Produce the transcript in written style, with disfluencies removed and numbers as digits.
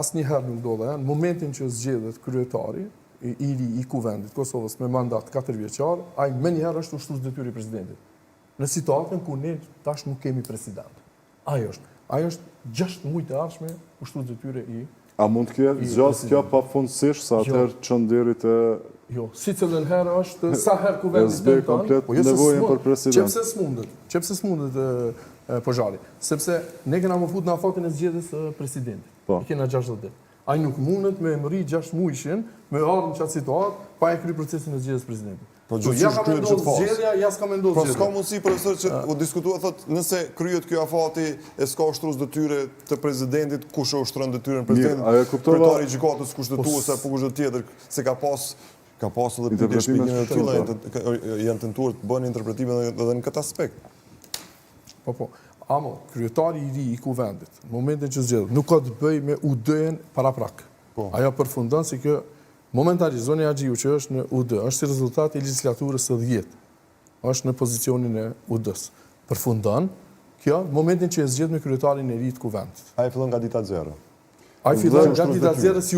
Asnjëherë nuk do dhe në momentin që zgjedhet kryetari i ri i kuvendit Kosovës me mandat 4 vjeçar, ai më njëherë është ushtrues detyri i presidentit. Në situatën ku ne tash nuk kemi president. Ai është 6 muaj të ardhshme ushtrues detyri i. A mund të ketë zgjasë kjo pafundësisht sa atëherë çon deri te Jo, si cilën herë është sa herë kuvendi komplet nevojën për president. Çepse s'mundet Pozhari, sepse ne kena më fut në afatin e zgjedhjes së presidentit. I kena 60 ditë. Ai nuk mundet me mri 6 muajshin me ardhur në çat situatë pa e kry procesin e zgjedhjes së presidentit. Po ja ka menduar zgjedhja, ja s'ka menduar zgjedhja. Po s'ka mundësi profesor që u diskutua thotë nëse kryhet ky afati e s'ka ushtrues detyre të presidentit, kush e ushtron detyrën presidentit? Kryetari i gjykatës kushtetuese apo kush tjetër se ka pas edhe pyetje shpjegime të tilla janë tentuar të bëhen interpretime edhe në këtë aspekt. Po. Amo, kryetari i ri i kuvendit, në momentin që zgjedhet, nuk ka të bëjë me UD-n paraprak. Ajo përfundon si kjo momentalisht Zoni Axhiu që është në UD, është si rezultati i legjislaturës së 10. Është në pozicionin e UD-s. Përfundon kjo në momentin që e zgjedh me kryetarin e ri të kuvendit. Ai fillon nga dita 0. Ai fillon nga dita 0 si